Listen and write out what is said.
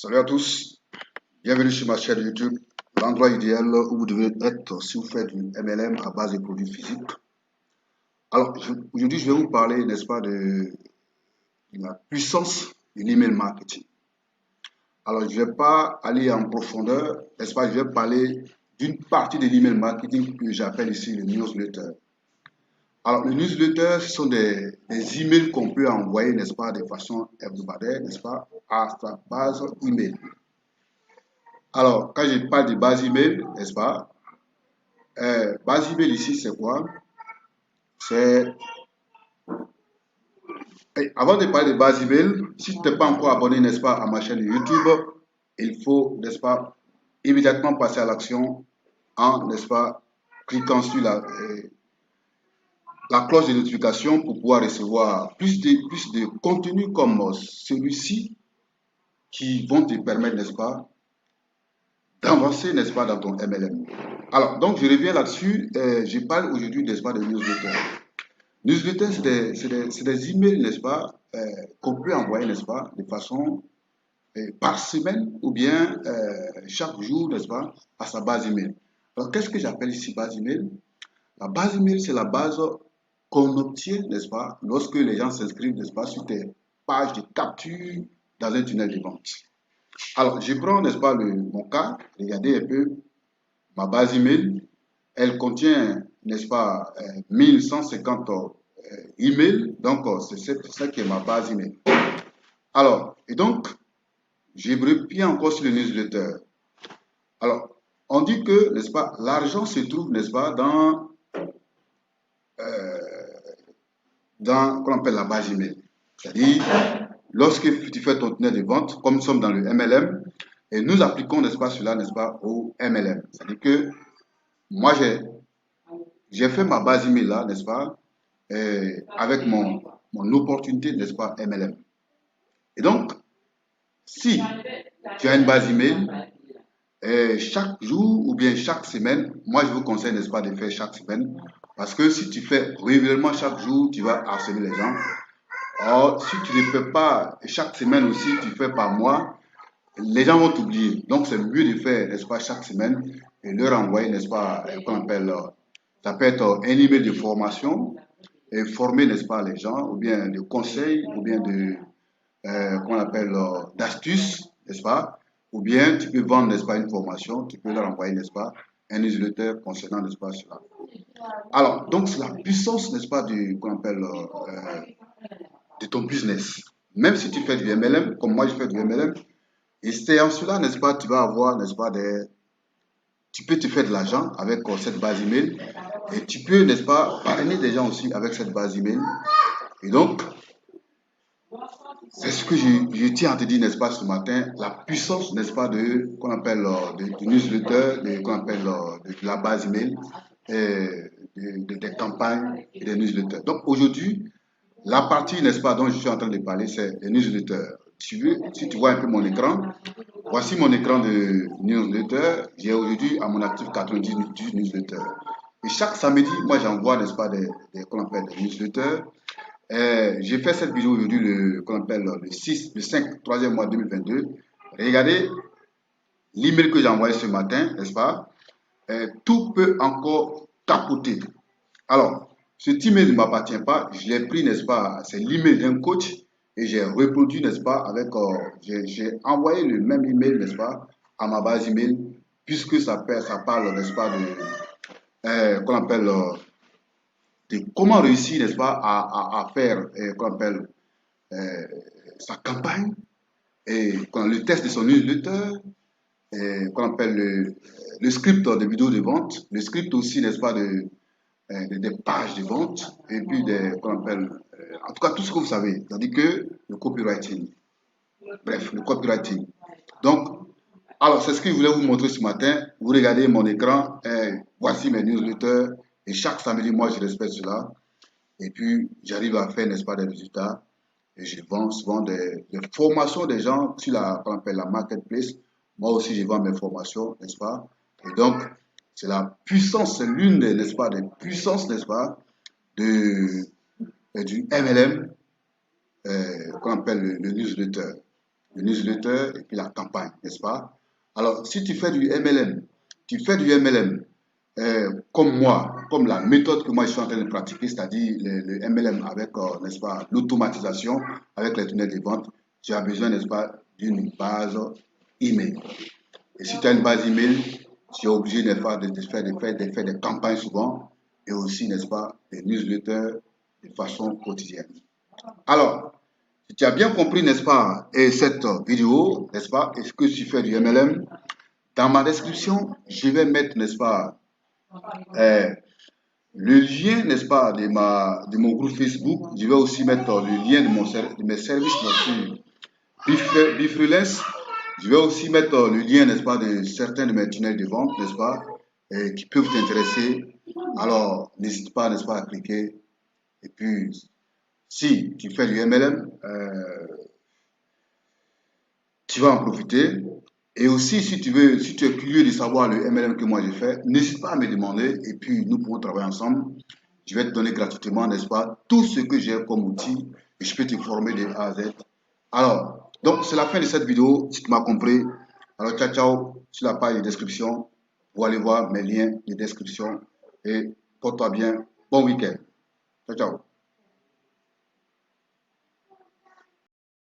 Salut à tous, bienvenue sur ma chaîne YouTube, l'endroit idéal où vous devez être si vous faites du MLM à base de produits physiques. Alors, aujourd'hui, je vais vous parler, n'est-ce pas, de la puissance de l'email marketing. Alors, je ne vais pas aller en profondeur, n'est-ce pas, je vais parler d'une partie de l'email marketing que j'appelle ici le newsletter. Alors, le newsletter, ce sont des emails qu'on peut envoyer, n'est-ce pas, de façon hebdomadaire, n'est-ce pas, à sa base email. Alors, quand je parle de base email, n'est-ce pas, base email ici, c'est quoi? C'est. Avant de parler de base email, si tu n'es pas encore abonné, n'est-ce pas, à ma chaîne YouTube, il faut, n'est-ce pas, immédiatement passer à l'action en, n'est-ce pas, cliquant sur la cloche de notification pour pouvoir recevoir plus de contenu comme celui-ci qui vont te permettre, n'est-ce pas, d'avancer, n'est-ce pas, dans ton MLM. Alors, donc, je reviens là-dessus. Je parle aujourd'hui, n'est-ce pas, de newsletter. Newsletter, c'est des emails, n'est-ce pas, qu'on peut envoyer, n'est-ce pas, de façon par semaine ou bien chaque jour, n'est-ce pas, à sa base email. Alors, qu'est-ce que j'appelle ici base email? La base email, c'est la base qu'on obtient, n'est-ce pas, lorsque les gens s'inscrivent, n'est-ce pas, sur tes pages de capture dans un tunnel de vente. Alors, je prends, n'est-ce pas, mon cas, regardez un peu ma base email. Elle contient, n'est-ce pas, 1150 emails. Donc, c'est ça qui est ma base email. Alors, et donc, je reviens encore sur le newsletter. Alors, on dit que, n'est-ce pas, l'argent se trouve, n'est-ce pas, dans qu'on appelle la base email. C'est-à-dire, lorsque tu fais ton tunnel de vente, comme nous sommes dans le MLM, et nous appliquons, n'est-ce pas, cela, n'est-ce pas, au MLM. C'est-à-dire que moi, j'ai fait ma base email là, n'est-ce pas, avec mon opportunité, n'est-ce pas, MLM. Et donc, si tu as une base email, chaque jour ou bien chaque semaine, moi je vous conseille, n'est-ce pas, de faire chaque semaine, parce que si tu fais régulièrement chaque jour, tu vas harceler les gens. Or, si tu ne fais pas chaque semaine aussi, tu fais par mois, les gens vont t'oublier. Donc, c'est mieux de faire, n'est-ce pas, chaque semaine et leur envoyer, n'est-ce pas, qu'on appelle, ça peut être un email de formation et former, n'est-ce pas, les gens, ou bien de conseils, ou bien qu'on appelle, d'astuces, n'est-ce pas, ou bien tu peux vendre, n'est-ce pas, une formation, tu peux leur envoyer, n'est-ce pas, un newsletter concernant, n'est-ce pas, cela. Alors, donc, c'est la puissance, n'est-ce pas, qu'on appelle, de ton business. Même si tu fais du MLM, comme moi je fais du MLM, et c'est en cela, n'est-ce pas, tu vas avoir, n'est-ce pas, tu peux te faire de l'argent avec cette base email et tu peux, n'est-ce pas, parrainer des gens aussi avec cette base email. Et donc, c'est ce que je tiens à te dire, n'est-ce pas, ce matin, la puissance, n'est-ce pas, qu'on appelle de newsletter, qu'on appelle de la base email, des campagnes et des newsletters. Donc aujourd'hui, la partie, n'est-ce pas, dont je suis en train de parler, c'est les newsletters. Si tu vois un peu mon écran, voici mon écran de newsletter. J'ai aujourd'hui à mon actif 90 newsletters. Et chaque samedi, moi j'envoie, n'est-ce pas, qu'on appelle des newsletters. J'ai fait cette vidéo aujourd'hui, qu'on appelle le 5, 3e mois 2022. Regardez l'email que j'ai envoyé ce matin, n'est-ce pas? Tout peut encore capoter. Alors, cet email ne m'appartient pas, je l'ai pris, n'est-ce pas? C'est l'email d'un coach et j'ai reproduit, n'est-ce pas? Avec, j'ai envoyé le même email, n'est-ce pas? À ma base email, puisque ça parle, n'est-ce pas? Qu'on appelle de comment réussir, n'est-ce pas? À faire, qu'on appelle sa campagne et le test de son newsletter, qu'on appelle le script de vidéo de vente, le script aussi, n'est-ce pas? Des pages de vente et puis qu'on appelle, en tout cas tout ce que vous savez, c'est-à-dire que le copywriting. Bref, le copywriting. Donc, alors c'est ce que je voulais vous montrer ce matin. Vous regardez mon écran, voici mes newsletters et chaque samedi, moi je respecte cela et puis j'arrive à faire, n'est-ce pas, des résultats et je vends souvent des formations des gens sur qu'on appelle la marketplace. Moi aussi, je vends mes formations, n'est-ce pas? Et donc, c'est la puissance, c'est l'une des, n'est-ce pas, des puissances, n'est-ce pas, du MLM, qu'on appelle le newsletter. le newsletter et puis la campagne, n'est-ce pas? Alors, si tu fais du MLM, tu fais du MLM comme moi, comme la méthode que moi je suis en train de pratiquer, c'est-à-dire le MLM avec, n'est-ce pas, l'automatisation, avec les tunnels de vente, tu as besoin, n'est-ce pas, d'une base email. Et si tu as une base email, tu es obligé, n'est-ce pas, de faire des campagnes souvent et aussi, n'est-ce pas, des newsletters de façon quotidienne. Alors, si tu as bien compris, n'est-ce pas, et cette vidéo, n'est-ce pas, est-ce que tu fais du MLM? Dans ma description, je vais mettre, n'est-ce pas, euh, le lien, n'est-ce pas, de mon groupe Facebook. Je vais aussi mettre le lien de mes services sur Bifreelance. Je vais aussi mettre le lien, n'est-ce pas, de certains de mes tunnels de vente, n'est-ce pas, qui peuvent t'intéresser. Alors, n'hésite pas, n'est-ce pas, à cliquer. Et puis, si tu fais du MLM, tu vas en profiter. Et aussi, si tu veux, si tu es curieux de savoir le MLM que moi j'ai fait, n'hésite pas à me demander et puis nous pourrons travailler ensemble. Je vais te donner gratuitement, n'est-ce pas, tout ce que j'ai comme outil et je peux te former de A à Z. Alors, donc c'est la fin de cette vidéo, si tu m'as compris. Alors, ciao, ciao, sur la page de description, vous allez voir mes liens de description et porte-toi bien. Bon week-end. Ciao, ciao.